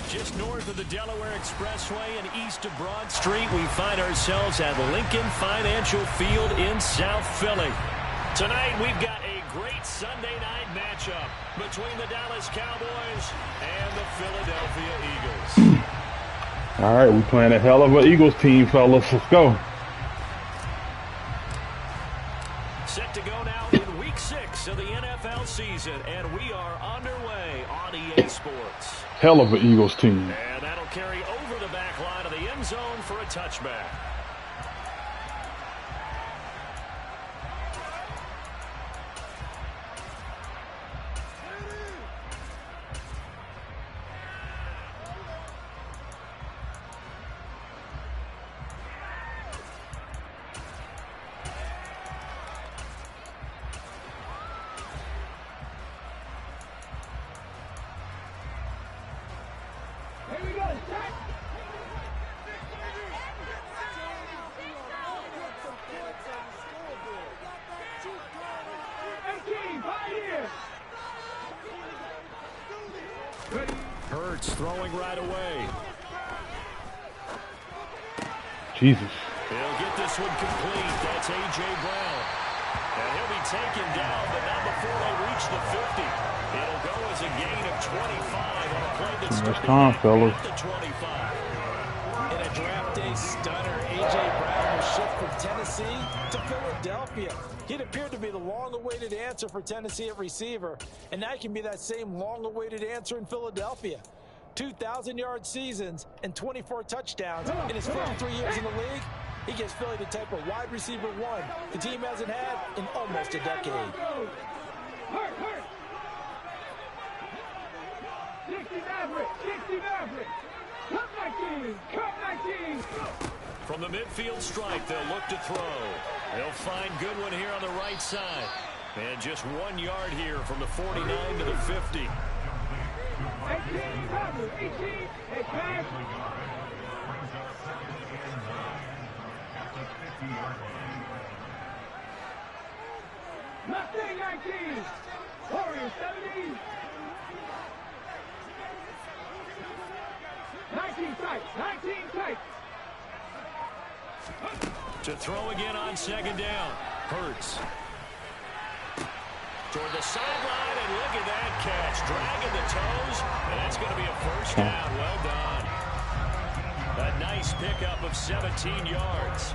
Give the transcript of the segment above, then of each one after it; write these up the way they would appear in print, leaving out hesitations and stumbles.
Just north of the Delaware Expressway and east of Broad Street, we find ourselves at Lincoln Financial Field in South Philly. Tonight, we've got a great Sunday night matchup between the Dallas Cowboys and the Philadelphia Eagles. All right, we're playing a hell of an Eagles team, fellas. Let's go. Set to go now in Week 6 of the NFL season, and we are underway on EA Sports. Hell of an Eagles team. And that'll carry over the back line of the end zone for a touchback. Throwing right away. Jesus. He'll get this one complete. That's A.J. Brown. And he'll be taken down, but not before they reach the 50. It'll go as a gain of 25 on a play that's time, fellas. at the 25. In a draft day stunner, A.J. Brown will shift from Tennessee to Philadelphia. He'd appeared to be the long-awaited answer for Tennessee at receiver, and now he can be that same long-awaited answer in Philadelphia. 2,000-yard seasons and 24 touchdowns in his first 3 years in the league. He gives Philly the type of wide receiver one the team hasn't had in almost a decade. From the midfield stripe, they'll look to throw. They'll find Goodwin here on the right side. And just 1 yard here from the 49 to the 50. 18, hey, pass. Mustang 19, Warrior 70. 19 tight, 19 tight. To throw again on second down. Hurts. Toward the sideline, and look at that catch. Dragging the toes, and that's going to be a first down. Well done. A nice pickup of 17 yards.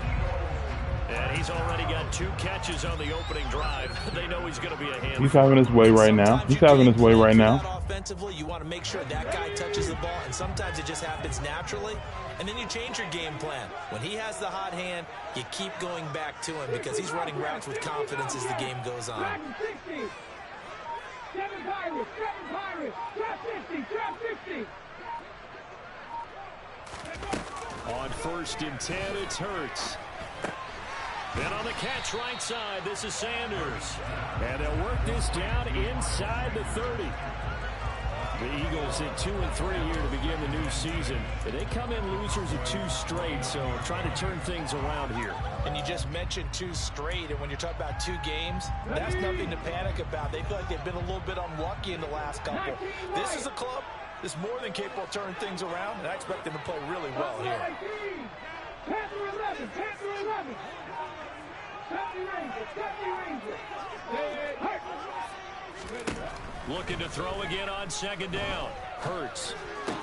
And he's already got 2 catches on the opening drive. They know he's going to be a handful. He's having his way right now. He's having his way right now. Offensively, you want to make sure that guy touches the ball, and sometimes it just happens naturally, and then you change your game plan. When he has the hot hand, you keep going back to him because he's running routes with confidence as the game goes on. 60. 7 Pirates, trap 50, trap 50. On 1st and 10, it's Hurts. Then on the catch right side, this is Sanders. And they'll work this down inside the 30. The Eagles at 2-3 here to begin the new season. They come in losers of 2 straight, so trying to turn things around here. And you just mentioned 2 straight, and when you're talking about 2 games, that's nothing to panic about. They feel like they've been a little bit unlucky in the last couple. This is a club that's more than capable of turning things around, and I expect them to play really well here. Panther 11, Panther 11. Looking to throw again on second down. Hurts.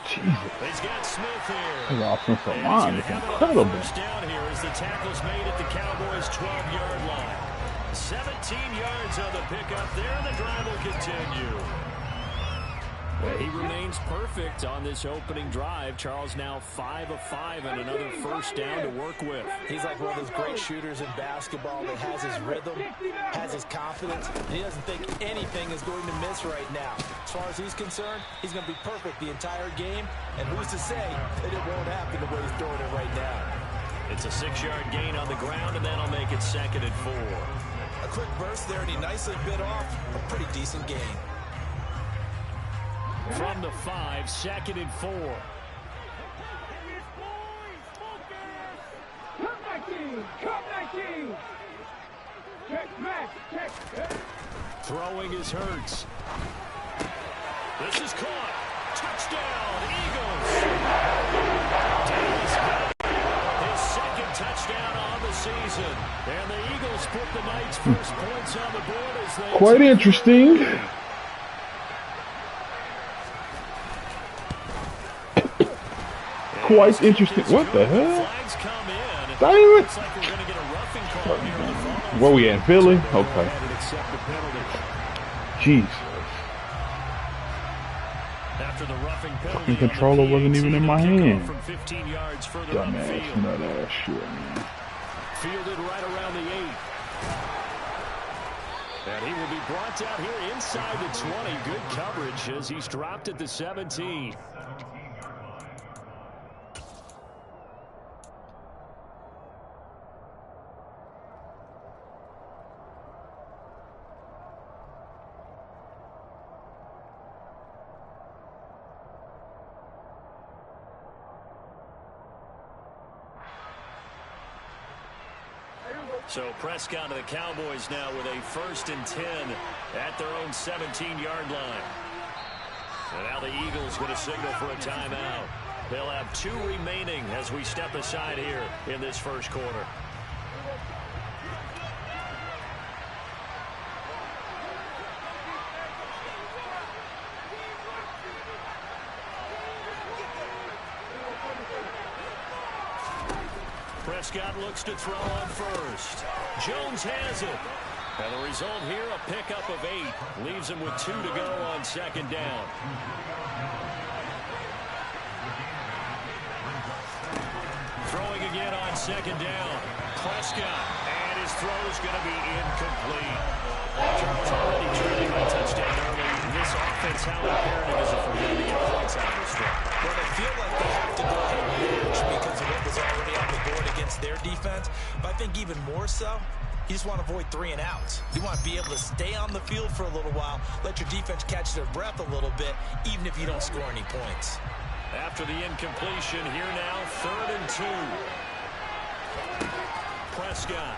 Jesus. He's got Smith here. The offensive line is incredible. First down here as the tackle's made at the Cowboys' 12-yard line. 17 yards on the pickup there, and the drive will continue. Well, he remains perfect on this opening drive. Charles now 5 of 5 and another first down to work with. He's like one of those great shooters in basketball that has his rhythm, has his confidence, and he doesn't think anything is going to miss right now. As far as he's concerned, he's going to be perfect the entire game, and who's to say that it won't happen the way he's throwing it right now. It's a 6-yard gain on the ground, and that'll make it 2nd and 4. A quick burst there, and he nicely bit off a pretty decent gain. From the 5, 2nd and 4. Come back in! Come back in! Check back! Check Throwing is Hurts. This is caught. Touchdown, Eagles. Davis got his second touchdown on the season. And the Eagles put the Knights' first points on the board as they... Quite interesting. Quite interesting. What the hell? Flags come in. Damn it. Looks like we're going to get a roughing call here in the final. Where we at, Philly? Okay. Accept the penalty. Jeez. After the roughing penalty, Fucking controller wasn't even in my hand. From 15 yards further Dumbass, upfield. nut ass shit, man. Fielded right around the 8. And he will be brought down here inside the 20. Good coverage as he's dropped at the 17. So Prescott and the Cowboys now with a 1st and 10 at their own 17-yard line. And now the Eagles going to signal for a timeout. They'll have 2 remaining as we step aside here in this first quarter. Prescott looks to throw on first. Jones has it. And the result here, a pickup of 8. Leaves him with 2 to go on 2nd down. Throwing again on 2nd down. Prescott. And his throw is going to be incomplete. Charles already trailing by touchdown early. This offense, how imperative is it for him to get points out of this drive? Well, they feel like they have to go ahead and match because of what was already on the board against their defense. But I think even more so, you just want to avoid 3 and outs. You want to be able to stay on the field for a little while, let your defense catch their breath a little bit, even if you don't score any points. After the incompletion, here now, 3rd and 2. Prescott.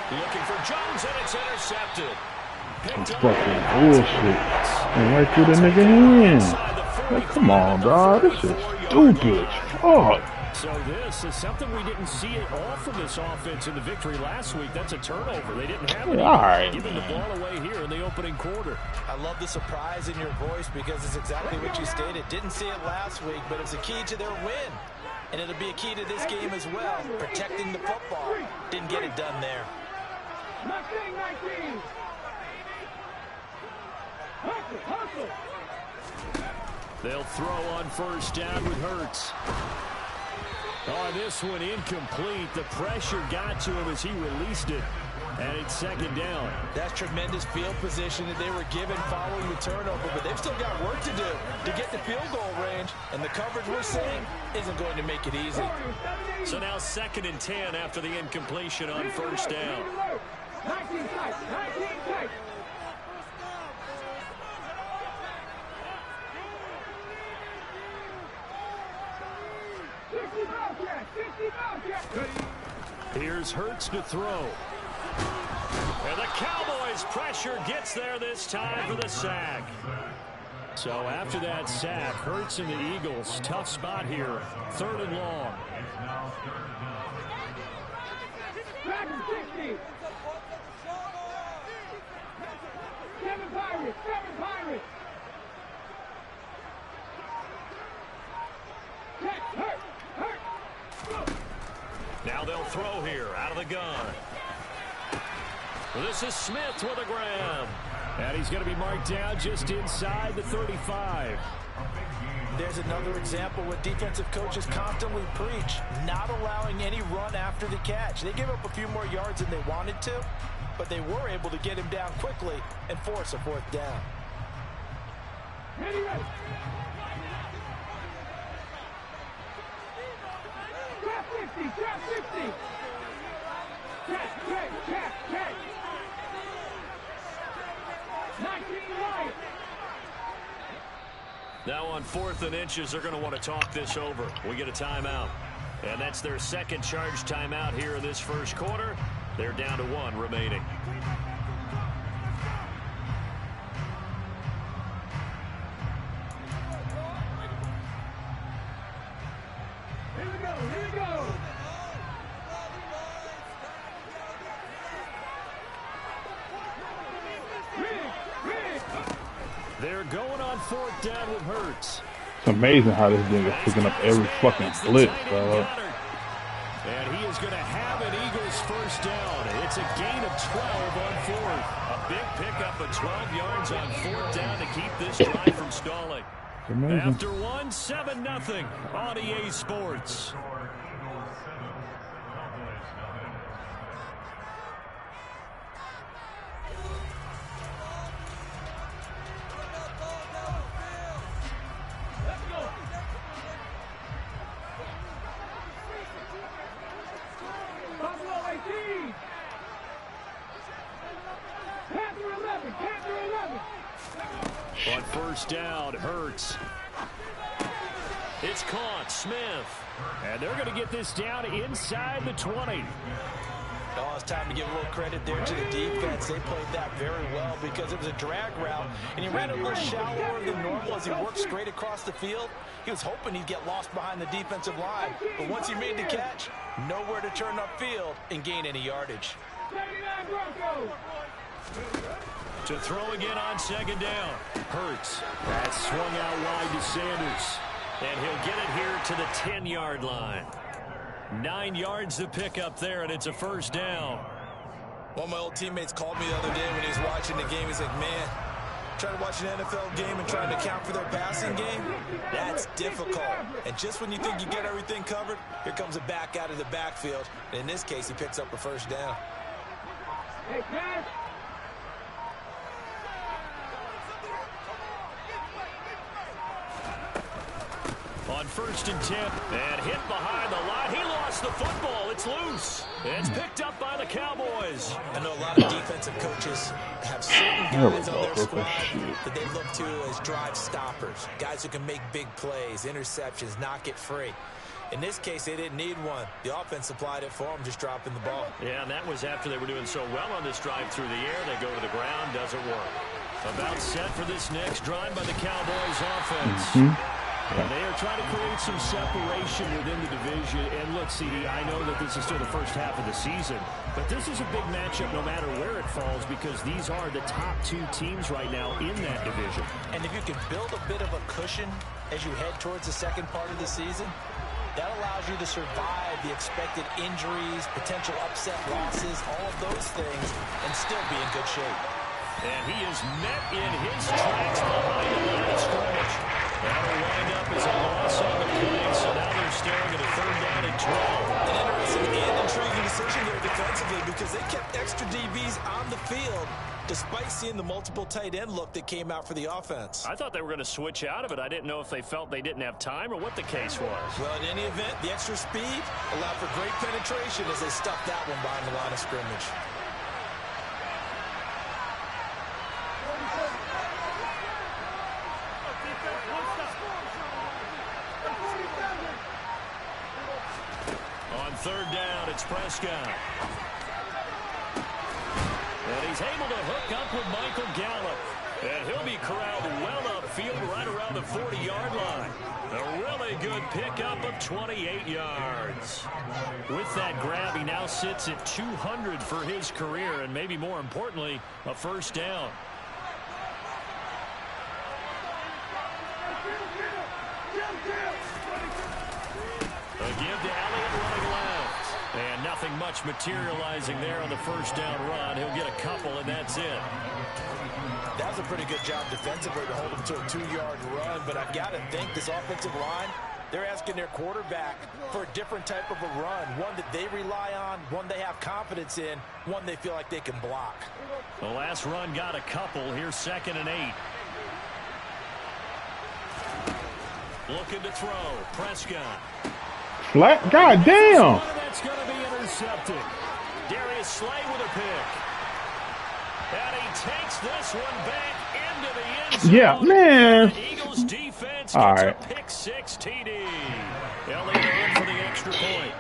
Looking for Jones, and it's intercepted. It's fucking bullshit. And right through the nigga hand. Like, come on, dog. This is stupid. Fuck. So this is something we didn't see at all from this offense in the victory last week. That's a turnover. They didn't have it. All right, giving the ball away here in the opening quarter. I love the surprise in your voice because it's exactly what you stated. Didn't see it last week, but it's a key to their win. And it'll be a key to this game as well, protecting the football. Didn't get it done there. 19. Hustle. They'll throw on 1st down with Hurts. Oh, this one incomplete. The pressure got to him as he released it. And it's 2nd down. That's tremendous field position that they were given following the turnover, but they've still got work to do to get the field goal range, and the coverage we're seeing isn't going to make it easy. So now 2nd and 10 after the incompletion on 1st down. 19 tight. Here's Hurts to throw. And the Cowboys' pressure gets there this time for the sack. So after that sack, Hurts and the Eagles, tough spot here. 3rd and long. Back to 60. 7 Pirates. Hurt. Now they'll throw here out of the gun. This is Smith with a grab. And he's going to be marked down just inside the 35. There's another example what defensive coaches constantly preach, not allowing any run after the catch. They gave up a few more yards than they wanted to, but they were able to get him down quickly and force a 4th down. Ready. Trap 50. Check. 19 right. Now on 4th and inches, they're going to want to talk this over. We get a timeout. And that's their 2nd charge timeout here in this first quarter. They're down to 1 remaining. They're going on 4th down with Hurts. It's amazing how this nigga picking up every fucking blitz, dog. And he is going to have an Eagles first down. It's a gain of 12 on 4th. A big pickup of 12 yards on 4th down to keep this drive from stalling. After 1, 7-0 on EA Sports. On 1st down, Hurts. It's caught, Smith. And they're going to get this down inside the 20. Oh, it's time to give a little credit there to the defense. They played that very well because it was a drag route, and he ran a little shallower than normal as he worked straight across the field. He was hoping he'd get lost behind the defensive line, but once he made the catch, nowhere to turn upfield and gain any yardage. To throw again on 2nd down. Hurts. That swung out wide to Sanders. And he'll get it here to the 10-yard line. 9 yards to pick up there, and it's a 1st down. One of my old teammates called me the other day when he was watching the game. He's like, man, trying to watch an NFL game and trying to account for their passing game, that's difficult. And just when you think you get everything covered, here comes a back out of the backfield. And in this case, he picks up a 1st down. Hey, Cash. On 1st and 10, and hit behind the line. He lost the football. It's loose. It's picked up by the Cowboys. I know a lot of defensive coaches have certain guys on their squad that they look to as drive stoppers, guys who can make big plays, interceptions, knock it free. In this case, they didn't need one. The offense supplied it for them, just dropping the ball. Yeah, and that was after they were doing so well on this drive through the air. They go to the ground, doesn't work. About set for this next drive by the Cowboys offense. And they are trying to create some separation within the division. And look, CD, I know that this is still the first half of the season, but this is a big matchup no matter where it falls because these are the top 2 teams right now in that division. And if you can build a bit of a cushion as you head towards the second part of the season, that allows you to survive the expected injuries, potential upset losses, all of those things, and still be in good shape. And he is met in his tracks behind the line of scrimmage. That'll wind up as a loss on the play, so now they're staring at a 3rd down and 12. An interesting and intriguing decision there defensively because they kept extra DBs on the field despite seeing the multiple tight end look that came out for the offense. I thought they were going to switch out of it. I didn't know if they felt they didn't have time or what the case was. Well, in any event, the extra speed allowed for great penetration as they stuffed that one behind the line of scrimmage. On 3rd down, it's Prescott. And he's able to hook up with Michael Gallup. And he'll be corralled well upfield right around the 40-yard line. A really good pickup of 28 yards. With that grab, he now sits at 200 for his career, and maybe more importantly, a 1st down. A give to Elliott running left. And nothing much materializing there on the 1st down run. He'll get a couple, and that's it. That was a pretty good job defensively to hold him to a 2-yard run, but I've got to think this offensive line, they're asking their quarterback for a different type of a run, one that they rely on, one they have confidence in, one they feel like they can block. The last run got a couple. Here's 2nd and 8. Looking to throw. Prescott. Flat. God damn. That's going to be intercepted. Darius Slay with a pick. And he takes this one back into the end zone. Yeah, man. The Eagles defense All gets right. a pick 6 TD. Elliott in for the extra point.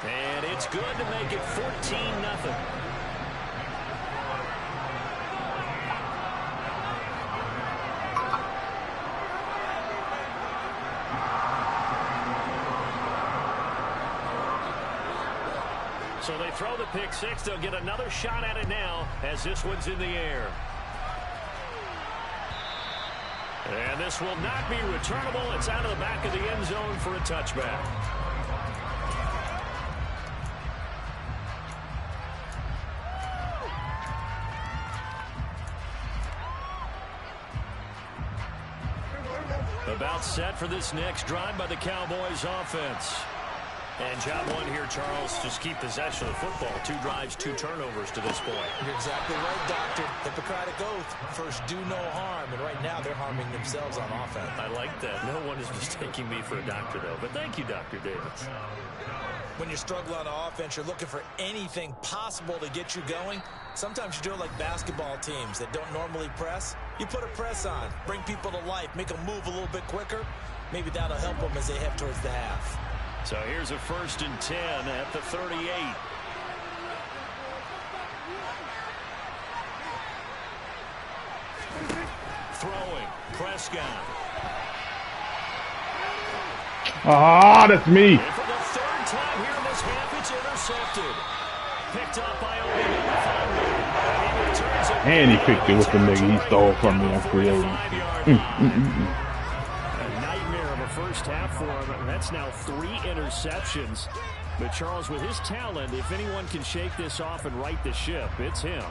And it's good to make it 14-0. So they throw the pick six. They'll get another shot at it now as this one's in the air. And this will not be returnable. It's out of the back of the end zone for a touchback. About set for this next drive by the Cowboys offense. And job one here, Charles, just keep possession of the football. 2 drives, 2 turnovers to this point. You're exactly right, Doctor. Hippocratic oath. First, do no harm. And right now, they're harming themselves on offense. I like that. No one is mistaking me for a doctor, though. But thank you, Dr. Davis. When you're struggling on offense, you're looking for anything possible to get you going. Sometimes you do it like basketball teams that don't normally press. You put a press on, bring people to life, make them move a little bit quicker. Maybe that'll help them as they head towards the half. So here's a 1st and 10 at the 38. Throwing. Prescott. Ah, that's me. And for the 3rd time here in this half, it's intercepted. Picked up by Obi. And he picked it with the nigga he stole from me on free agent. First half for him. That's now 3 interceptions. But Charles, with his talent, if anyone can shake this off and right the ship, it's him.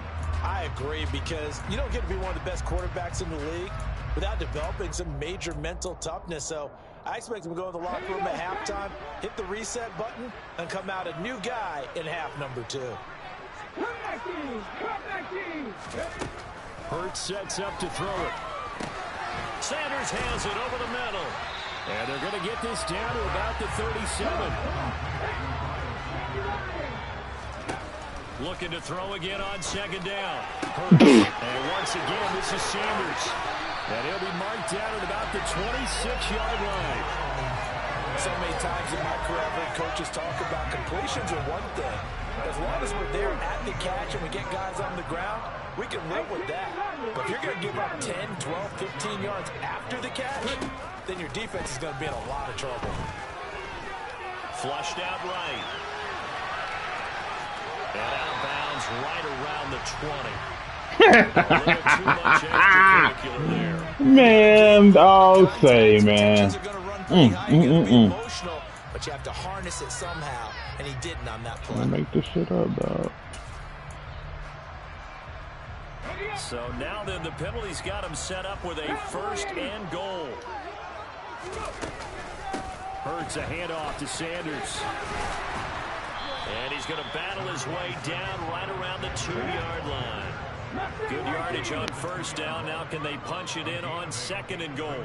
I agree, because you don't get to be one of the best quarterbacks in the league without developing some major mental toughness. So I expect him to go in the locker room at halftime, hit the reset button, and come out a new guy in half number 2. Hurts sets up to throw it. Sanders has it over the middle. And they're going to get this down to about the 37. Looking to throw again on 2nd down. And once again, this is Sanders. And he'll be marked down at about the 26-yard line. So many times in my career, I've heard coaches talk about completions are one thing. As long as we're there at the catch and we get guys on the ground, we can live with that. But if you're going to give up 10, 12, 15 yards after the catch, then your defense is going to be in a lot of trouble. Flushed out right. And out of bounds right around the 20. A little too much extracurricular there. Man, I'll say, man. Emotional, but you have to harness it somehow, and he didn't on that play. Make this shit up, dog. So now then, the penalty's got him set up with a 1st and goal. Hurts a handoff to Sanders. And he's going to battle his way down right around the 2-yard line. Good yardage on 1st down. Now can they punch it in on 2nd and goal?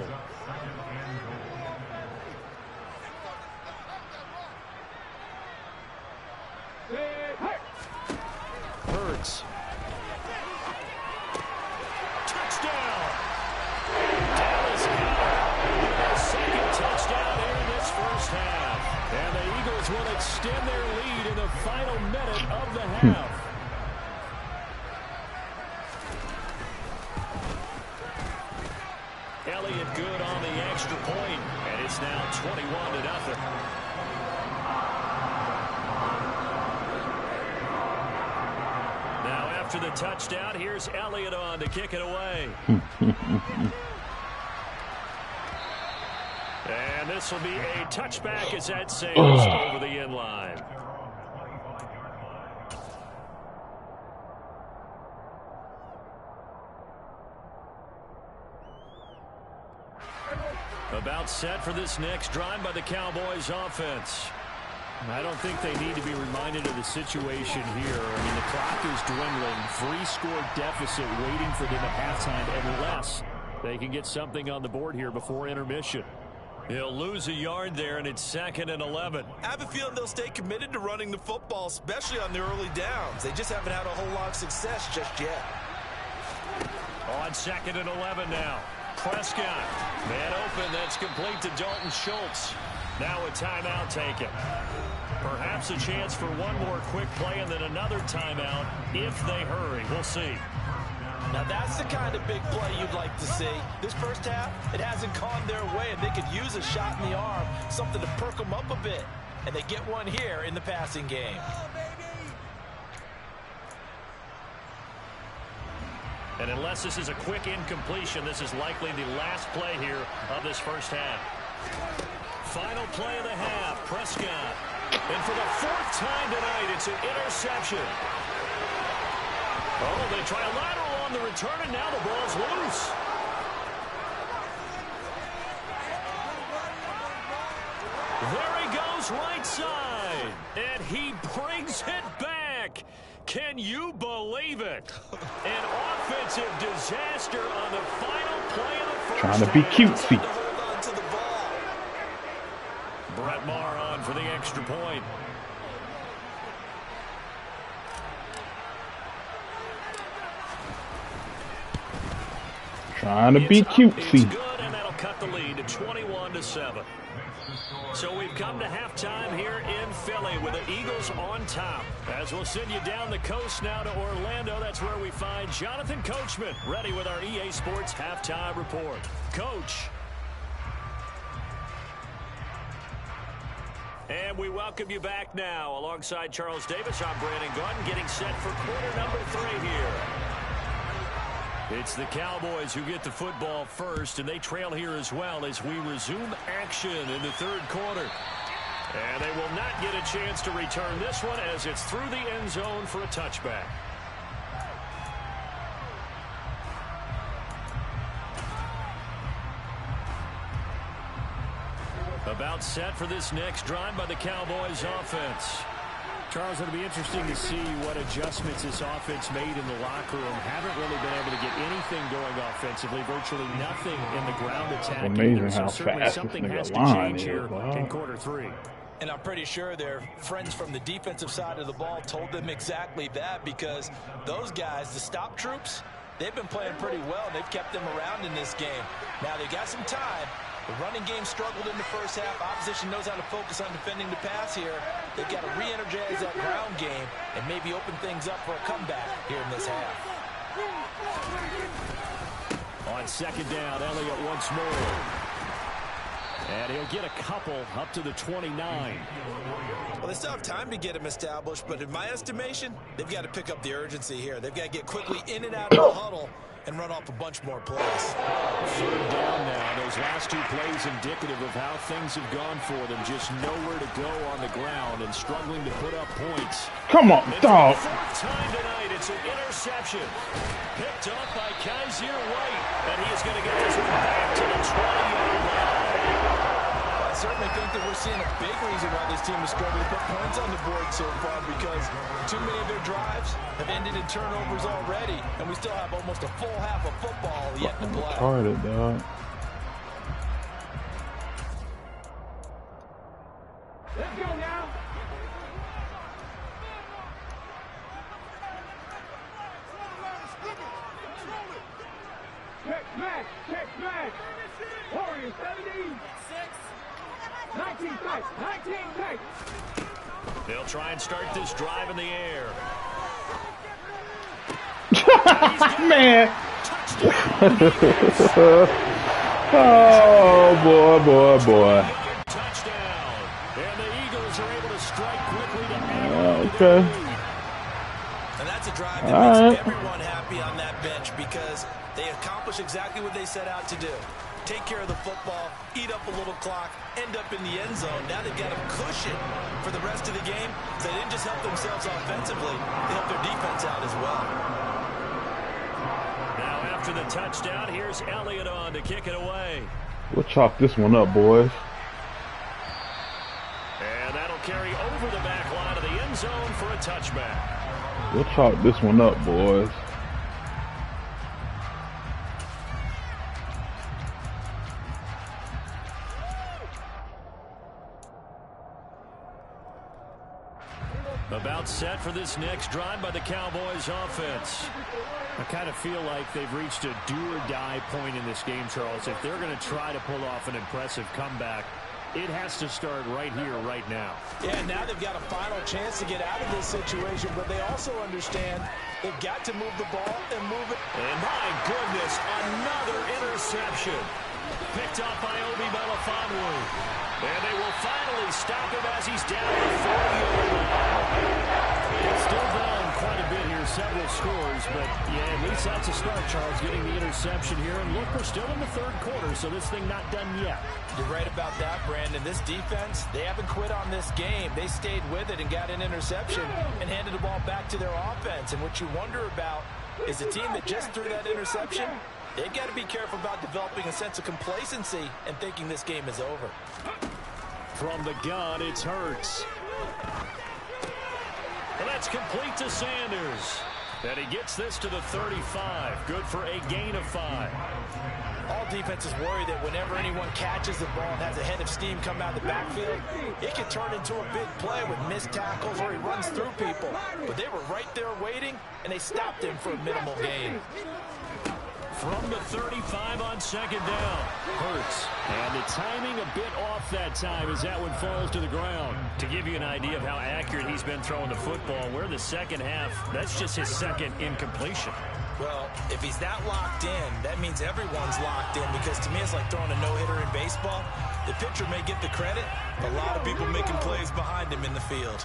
Hurts. Touchdown. Dallas got a 2nd touchdown here in this 1st half. And the Eagles will extend their lead in the final minute of the half. Elliott good on the extra point, and it's now 21-0. Now after the touchdown, here's Elliott on to kick it away. And this will be a touchback as that sails over the end line. About set for this next drive by the Cowboys offense. I don't think they need to be reminded of the situation here. I mean, the clock is dwindling. 3-score deficit waiting for them at halftime unless they can get something on the board here before intermission. He'll lose a yard there, and it's 2nd and 11. I have a feeling they'll stay committed to running the football, especially on the early downs. They just haven't had a whole lot of success just yet. On 2nd and 11 now. Prescott. Man open. That's complete to Dalton Schultz. Now a timeout taken. Perhaps a chance for one more quick play and then another timeout if they hurry. We'll see. Now that's the kind of big play you'd like to see. This 1st half, it hasn't gone their way, and they could use a shot in the arm, something to perk them up a bit. And they get one here in the passing game. And unless this is a quick incompletion, this is likely the last play here of this first half. Final play of the half, Prescott. And for the 4th time tonight, it's an interception. Oh, they try a lateral on the return, and now the ball's loose. There he goes right side, and he brings it back. Can you believe it? An offensive disaster on the final play of the first Trying to be cutesy. Brett Maher on for the extra point. Trying to be cutesy. It's good, and that'll cut the lead to 21-7. So we've come to halftime here in Philly with the Eagles on top. As we'll send you down the coast now to Orlando, that's where we find Jonathan Coachman ready with our EA Sports halftime report. Coach. And we welcome you back now. Alongside Charles Davis, I'm Brandon Gaudin, getting set for quarter number 3 here. It's the Cowboys who get the football first, and they trail here as well as we resume action in the 3rd quarter. And they will not get a chance to return this one as it's through the end zone for a touchback. About set for this next drive by the Cowboys offense. Charles, it'll be interesting to see what adjustments this offense made in the locker room. Haven't really been able to get anything going offensively, virtually nothing in the ground attack. Amazing So how certainly fast something this has nigga to line change is, here wow. in quarter 3. And I'm pretty sure their friends from the defensive side of the ball told them exactly that, because those guys, the stop troops, they've been playing pretty well. They've kept them around in this game. Now they got some time. The running game struggled in the first half. Opposition knows how to focus on defending the pass here. They've got to re-energize that ground game and maybe open things up for a comeback here in this half. On 2nd down, Elliott once more. And he'll get a couple up to the 29. Well, they still have time to get him established, but in my estimation, they've got to pick up the urgency here. They've got to get quickly in and out of the huddle and run off a bunch more plays. 3rd down now. Those last 2 plays indicative of how things have gone for them. Just nowhere to go on the ground and struggling to put up points. Come on, dog. 4th time tonight, it's an interception. Picked up by Kaiser White. And he is going to get this one back to the 20-yard line. I certainly think that we're seeing a big reason why this team is struggling to put points on the board so far, because too many of their drives have ended in turnovers already, and we still have almost a full half of football yet to play. Retarded, dog. Let's go now. Check smash, check smash. Warriors 17. 19 tight, 19 tight. They'll try and start this drive in the air. Man. Oh, boy. Touchdown. And the Eagles are able to strike quickly to add Okay. And that's a drive that makes everyone happy on that bench, because they accomplish exactly what they set out to do. Take care of the football, eat up a little clock, end up in the end zone. Now they've got a cushion for the rest of the game. So they didn't just help themselves offensively, they helped their defense out as well. Now after the touchdown, here's Elliott on to kick it away. We'll chalk this one up, boys. And that'll carry over the back line of the end zone for a touchback. We'll chalk this one up, boys. About set for this next drive by the Cowboys offense. I kind of feel like they've reached a do-or-die point in this game, Charles. If they're going to try to pull off an impressive comeback, it has to start right here, right now. Yeah, now they've got a final chance to get out of this situation, but they also understand they've got to move the ball and move it. And my goodness, another interception. Picked up by Obi Melifonwu. And they will finally stop him as he's down the 40-yard line. It's still down quite a bit here several scores, but yeah, at least that's a start, Charles, getting the interception here. And look, we're still in the third quarter, so this thing not done yet. You're right about that, Brandon. This defense, they haven't quit on this game. They stayed with it and got an interception and handed the ball back to their offense. And what you wonder about is a team that just threw that interception, they've got to be careful about developing a sense of complacency and thinking this game is over. From the gun, it's Hurts. And that's complete to Sanders. And he gets this to the 35. Good for a gain of 5. All defenses worry that whenever anyone catches the ball and has a head of steam come out of the backfield, it can turn into a big play with missed tackles or he runs through people. But they were right there waiting, and they stopped him for a minimal gain. From the 35 on second down, Hurts. And the timing a bit off that time as that one falls to the ground. To give you an idea of how accurate he's been throwing the football, we're the second half. That's just his second incompletion. Well, if he's that locked in, that means everyone's locked in, because to me it's like throwing a no-hitter in baseball. The pitcher may get the credit, but a lot of people making plays behind him in the field.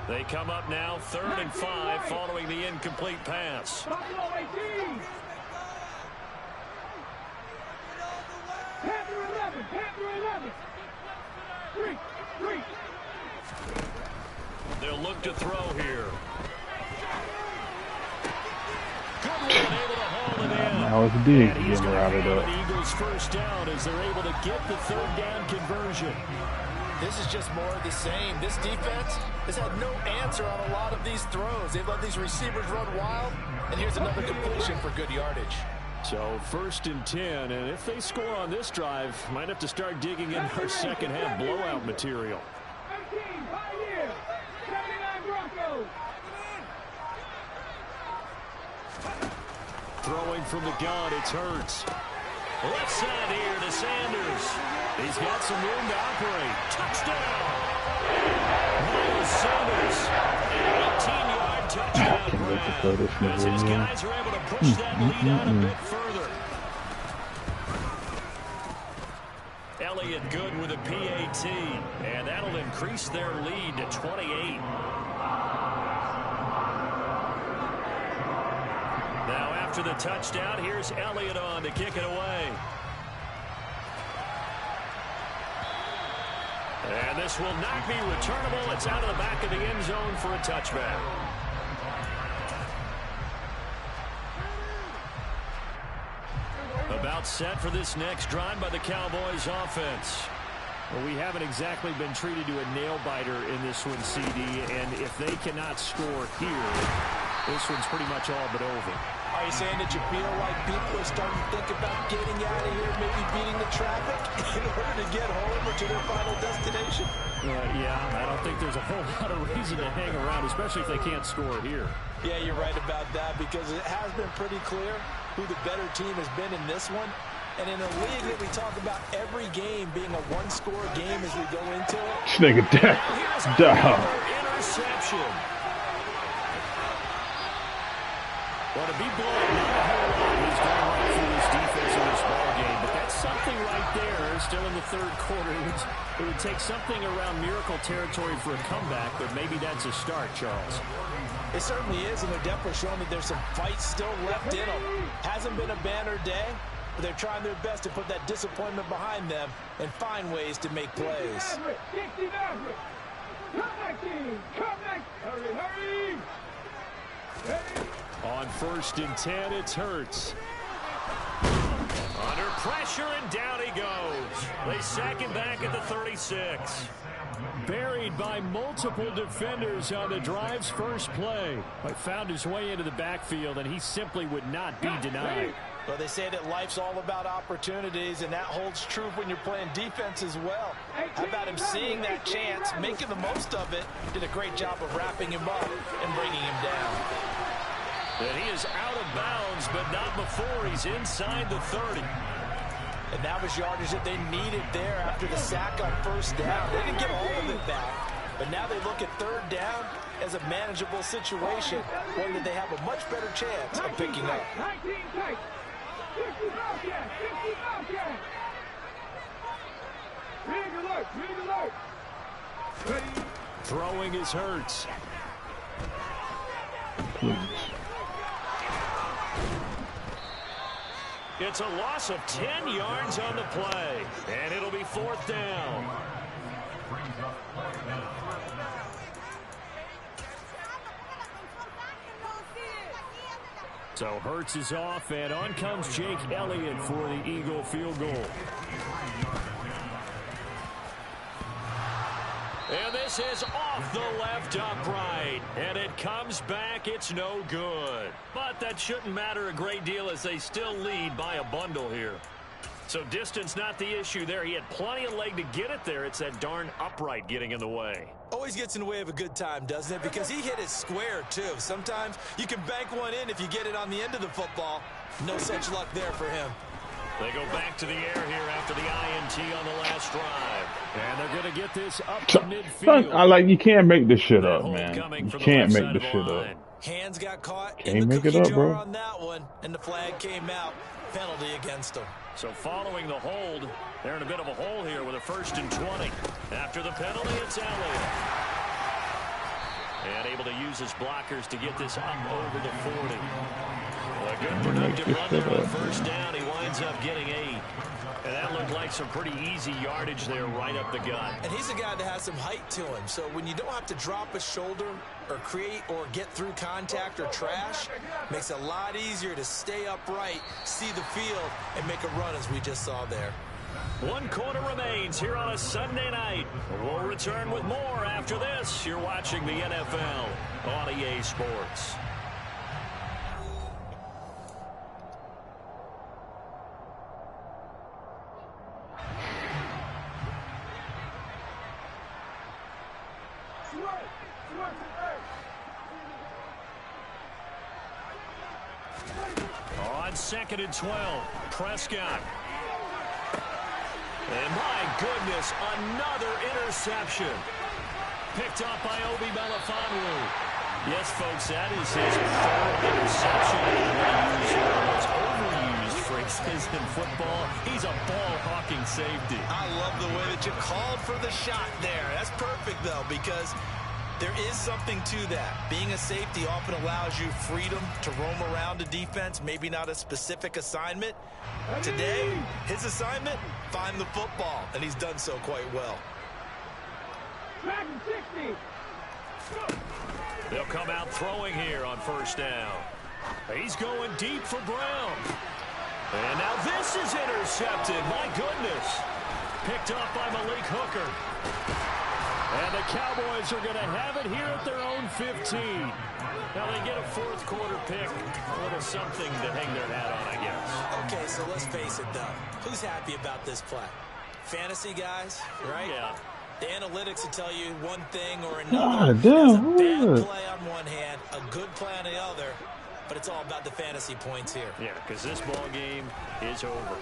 They come up now 3rd and 5 following the incomplete pass. Panther 11, Panther 11. 3. They'll look to throw here. Good one, able to haul it in. Now it's big And he's getting going to routed have up. an Eagles first down as they're able to get the 3rd down conversion. This is just more of the same. This defense has had no answer on a lot of these throws. They've let these receivers run wild, and here's another completion for good yardage. So 1st and 10, and if they score on this drive, might have to start digging in our second half blowout material. 18, Pioneer, 79 Broncos. Throwing from the gun, it's Hurts. Left side here to Sanders. He's got some room to operate. Touchdown! Miles Sanders, an 18-yard touchdown grab. As his guys are able to push that lead out a bit further. Elliott good with a PAT, and that'll increase their lead to 28. Now after the touchdown, here's Elliott on to kick it away. And this will not be returnable. It's out of the back of the end zone for a touchback. About set for this next drive by the Cowboys offense. Well, we haven't exactly been treated to a nail-biter in this one, CD, and if they cannot score here, this one's pretty much all but over. Are you saying that you feel like people are starting to think about getting out of here, maybe beating the traffic in order to get home or to their final destination? Yeah, I don't think there's a whole lot of reason to hang around, especially if they can't score here. Yeah, you're right about that, because it has been pretty clear who the better team has been in this one. And in a league that we talk about every game being a one-score game as we go into it. This nigga down. Interception. Well, to be blown, not a whole lot is going right through this defense in this ball game, but that's something right there. Still in the 3rd quarter. It would take something around miracle territory for a comeback, but maybe that's a start, Charles. It certainly is, and they're definitely showing that there's some fight still left in them. Hasn't been a banner day, but they're trying their best to put that disappointment behind them and find ways to make plays. On 1st and 10, it's Hurts. Under pressure, and down he goes. They sack him back at the 36. Buried by multiple defenders on the drive's first play. But found his way into the backfield, and he simply would not be denied. Well, they say that life's all about opportunities, and that holds true when you're playing defense as well. How about him seeing that chance, making the most of it, did a great job of wrapping him up and bringing him down. And he is out of bounds, but not before he's inside the 30. And that was yardage that they needed there after the sack on 1st down. They didn't get all of it back, but now they look at 3rd down as a manageable situation, one that they have a much better chance of picking up. 19 tight. 50 Bobcat. 50 Bobcat. Big alert. Big alert. Ready. Throwing is Hurts. Please. It's a loss of 10 yards on the play, and it'll be 4th down. So Hurts is off, and on comes Jake Elliott for the Eagle field goal. And this is off the left upright, and it comes back. It's no good. But that shouldn't matter a great deal as they still lead by a bundle here. So distance not the issue there. He had plenty of leg to get it there. It's that darn upright getting in the way. Always gets in the way of a good time, doesn't it? Because he hit it square, too. Sometimes you can bank one in if you get it on the end of the football. No such luck there for him. They go back to the air here after the INT on the last drive. And they're going to get this up to midfield. You can't make this shit up, man. You can't make this shit up. Hands got caught Can't in the make it cookie up, jar bro. on that one, and the flag came out. Penalty against him. So following the hold, they're in a bit of a hole here with a 1st and 20. After the penalty, it's Elliott. And able to use his blockers to get this up over the 40. A good productive run there on 1st down. He winds up getting 8. And that looked like some pretty easy yardage there right up the gut. And he's a guy that has some height to him. So when you don't have to drop a shoulder or create or get through contact or trash, makes it a lot easier to stay upright, see the field, and make a run as we just saw there. 1 quarter remains here on a Sunday night. We'll return with more after this. You're watching the NFL on EA Sports. On 2nd and 12, Prescott. And my goodness, another interception. Picked up by Obi Melifonwu. Yes, folks, that is his 3rd interception. One of overused phrases in football. He's a ball-hawking safety. I love the way that you called for the shot there. That's perfect, though, because there is something to that. Being a safety often allows you freedom to roam around the defense, maybe not a specific assignment. Today, his assignment, find the football, and he's done so quite well. They'll come out throwing here on 1st down. He's going deep for Brown. And now this is intercepted. My goodness. Picked up by Malik Hooker. And the Cowboys are going to have it here at their own 15. Now they get a 4th quarter pick. A little something to hang their hat on, I guess. Okay, so let's face it, though. Who's happy about this play? Fantasy guys, right? Yeah. The analytics will tell you one thing or another. God damn, There's a bad play on one hand, a good play on the other, but it's all about the fantasy points here. Yeah, because this ball game is over.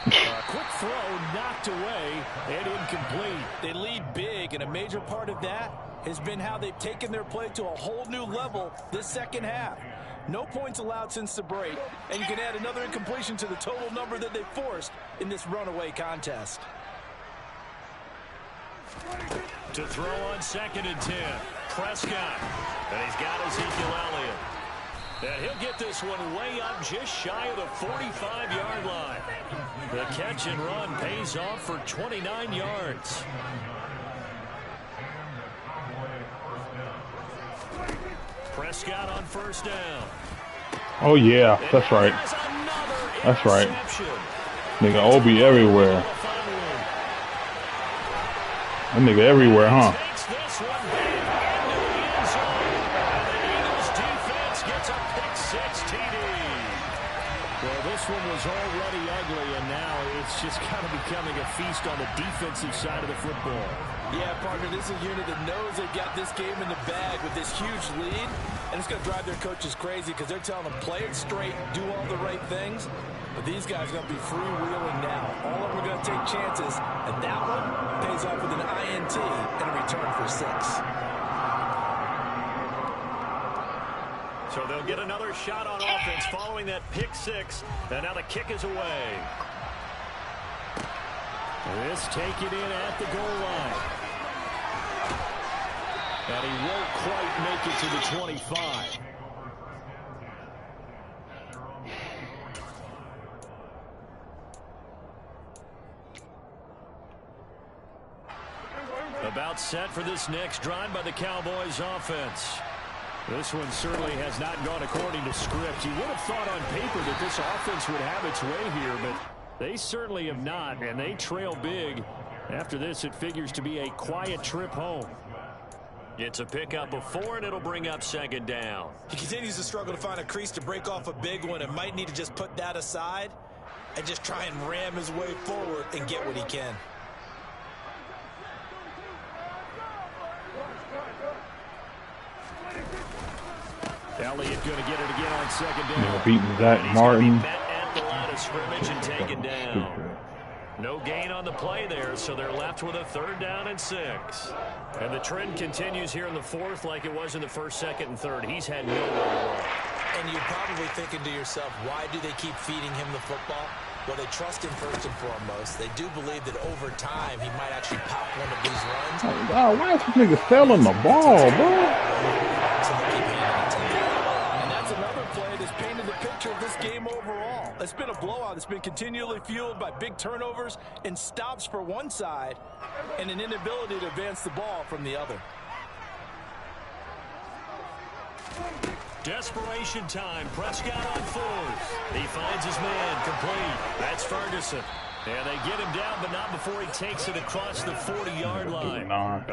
Quick throw knocked away and incomplete. They lead big, and a major part of that has been how they've taken their play to a whole new level this second half. No points allowed since the break, and you can add another incompletion to the total number that they forced in this runaway contest. To throw on 2nd and 10, Prescott. And he's got Ezekiel Elliott. And he'll get this one way up just shy of the 45-yard line. The catch and run pays off for 29 yards. Prescott on 1st down. Oh, yeah. That's right. That's right. Nigga, Obi everywhere. That nigga everywhere, huh? Takes this one back into the end zone. And the Eagles defense gets a pick-6 TD. Well, this one was already ugly, and now it's just kind of becoming a feast on the defensive side of the football. Yeah, partner, this is a unit that knows they've got this game in the bag with this huge lead, and it's going to drive their coaches crazy because they're telling them play it straight, do all the right things. But these guys are going to be freewheeling now. All of them are going to take chances, and that one pays off with an INT and a return for 6. So they'll get another shot on offense following that pick-6, and now the kick is away. This taken in at the goal line. And he won't quite make it to the 25. About set for this next drive by the Cowboys offense. This one certainly has not gone according to script. You would have thought on paper that this offense would have its way here, but they certainly have not, and they trail big. After this, it figures to be a quiet trip home. It's a pickup of 4, and it'll bring up second down. He continues to struggle to find a crease to break off a big one and might need to just put that aside and just try and ram his way forward and get what he can. Elliott going to get it again on second down. Yeah, beating Zach Martin. At the line of scrimmage and taken down. No gain on the play there, so they're left with a 3rd down and 6. And the trend continues here in the 4th like it was in the 1st, 2nd, and 3rd. He's had nowhere to run. And you're probably thinking to yourself, why do they keep feeding him the football? Well, they trust him first and foremost. They do believe that over time he might actually pop one of these runs. Oh, God, why is this nigga selling the ball, bro? So they keep handing it to him. And that's another play that's painted the picture of this game overall. It's been a blowout. It's been continually fueled by big turnovers and stops for one side and an inability to advance the ball from the other. Desperation time. Prescott on 4th. He finds his man complete. That's Ferguson. And they get him down, but not before he takes it across the 40-yard line.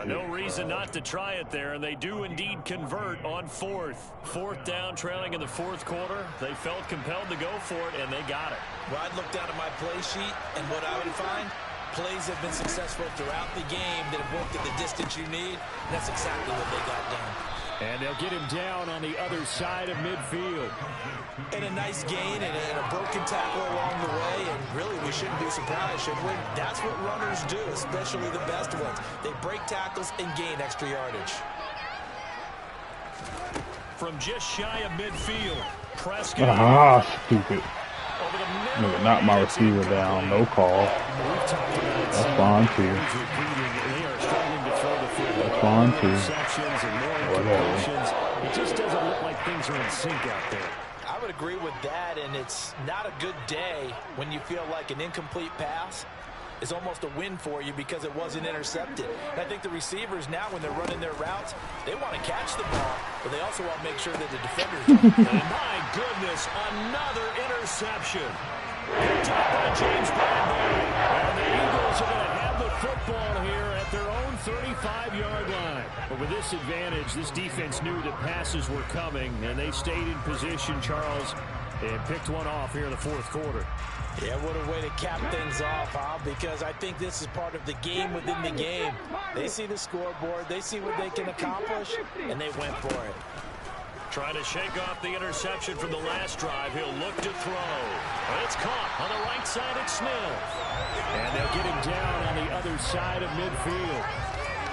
No reason not to try it there, and they do indeed convert on 4th. 4th down, trailing in the 4th quarter. They felt compelled to go for it, and they got it. Well, I'd look down at my play sheet, and what I would find, plays have been successful throughout the game that have worked at the distance you need. That's exactly what they got done. And they'll get him down on the other side of midfield. And a nice gain and a broken tackle along the way. And really, we shouldn't be surprised, should we? That's what runners do, especially the best ones. They break tackles and gain extra yardage. From just shy of midfield, Prescott. Stupid. Nigga, knock my receiver down. No call. That's fine, too. That's fine, too. Whatever. It just doesn't look like things are in sync out there. I would agree with that, and it's not a good day when you feel like an incomplete pass is almost a win for you because it wasn't intercepted. And I think the receivers now, when they're running their routes, they want to catch the ball, but they also want to make sure that the defenders don't. And my goodness, another interception. Picked up by James Bradbury. And the Eagles are going to have the football here at their own 35-yard line. But with this advantage, this defense knew that passes were coming, and they stayed in position, Charles, and picked one off here in the 4th quarter. Yeah, what a way to cap things off, huh? Because I think this is part of the game within the game. They see the scoreboard, they see what they can accomplish, and they went for it. Trying to shake off the interception from the last drive. He'll look to throw. It's caught on the right side at Smith. And they'll get him down on the other side of midfield.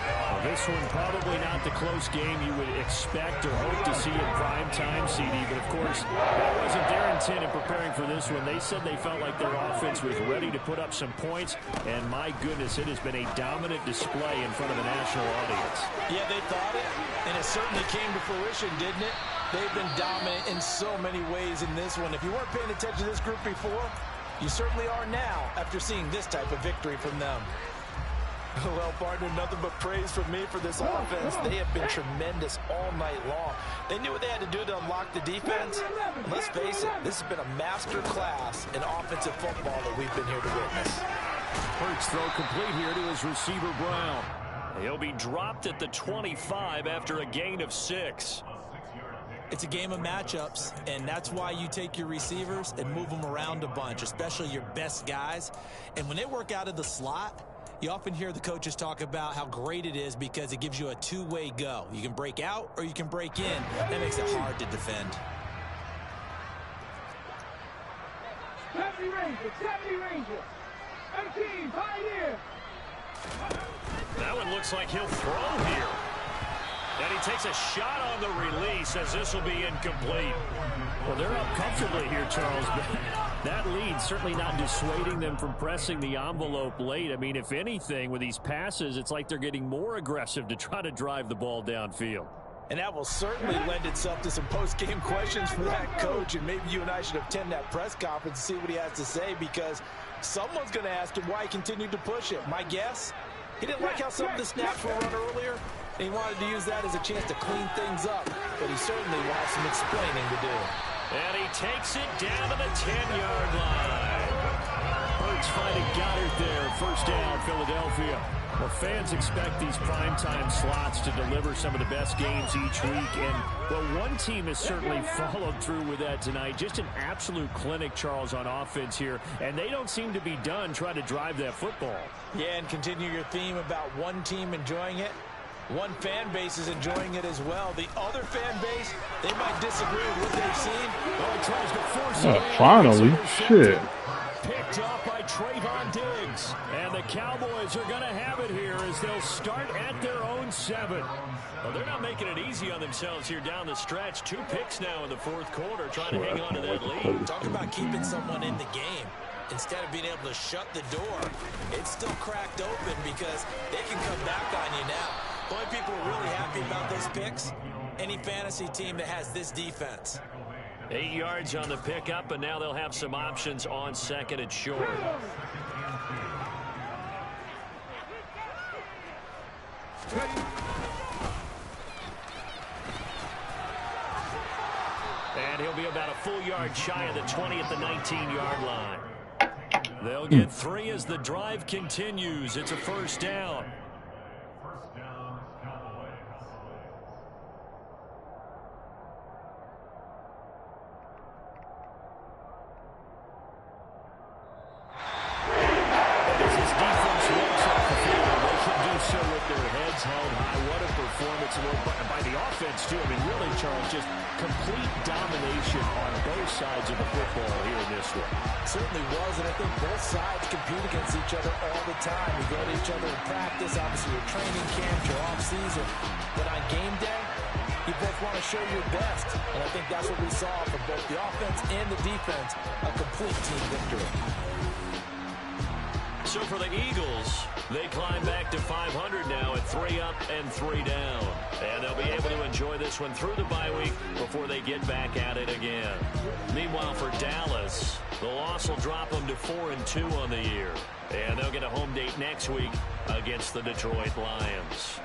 Well, this one probably not the close game you would expect or hope to see in prime time, CD. But, of course, that wasn't their intent in preparing for this one. They said they felt like their offense was ready to put up some points. And, my goodness, it has been a dominant display in front of a national audience. Yeah, they thought it, and it certainly came to fruition, didn't it? They've been dominant in so many ways in this one. If you weren't paying attention to this group before, you certainly are now after seeing this type of victory from them. Well, partner, nothing but praise from me for this offense. They have been tremendous all night long. They knew what they had to do to unlock the defense. And let's face it, this has been a master class in offensive football that we've been here to witness. Hurts throw complete here to his receiver, Brown. He'll be dropped at the 25 after a gain of 6. It's a game of matchups, and that's why you take your receivers and move them around a bunch, especially your best guys. And when they work out of the slot, you often hear the coaches talk about how great it is because it gives you a two-way go. You can break out or you can break in. That makes it hard to defend. 70 Rangers. 18, Pioneer. That one looks like he'll throw here. And he takes a shot on the release as this will be incomplete. Well, they're up comfortably here, Charles, but that lead certainly not dissuading them from pressing the envelope late. I mean, if anything, with these passes, it's like they're getting more aggressive to try to drive the ball downfield. And that will certainly lend itself to some post-game questions for that coach, and maybe you and I should attend that press conference and see what he has to say, because someone's going to ask him why he continued to push it. My guess, He didn't like how some of the snaps were run earlier. He wanted to use that as a chance to clean things up, but he certainly will have some explaining to do. And he takes it down to the 10-yard line. Hurts finding Goddard there. First down, Philadelphia. Well, fans expect these primetime slots to deliver some of the best games each week. And, well, one team has certainly followed through with that tonight. Just an absolute clinic, Charles, on offense here. And they don't seem to be done trying to drive that football. Yeah, and continue your theme about one team enjoying it. One fan base is enjoying it as well. The other fan base, they might disagree with what they've seen. Oh, he tries to force it. Finally, shit. Picked off by Trayvon Diggs. And the Cowboys are going to have it here as they'll start at their own 7. Well, they're not making it easy on themselves here down the stretch. 2 picks now in the fourth quarter, trying to hang on to that lead. Talk about keeping someone in the game. Instead of being able to shut the door, it's still cracked open because they can come back on you now. The only people who are really happy about those picks, any fantasy team that has this defense. 8 yards on the pickup, and now they'll have some options on second and short. And he'll be about a full yard shy of the 20 at the 19-yard line. They'll get 3 as the drive continues. It's a first down. By the offense, too. I mean, really, Charles, just complete domination on both sides of the football here in this one. Certainly was, and I think both sides compete against each other all the time. You go to each other in practice, obviously your training camp, your off-season. But on game day, you both want to show your best. And I think that's what we saw from both the offense and the defense, a complete team victory. So for the Eagles, they climb back to 500 now at 3 up and 3 down. And they'll be able to enjoy this one through the bye week before they get back at it again. Meanwhile, for Dallas, the loss will drop them to 4-2 on the year. And they'll get a home date next week against the Detroit Lions.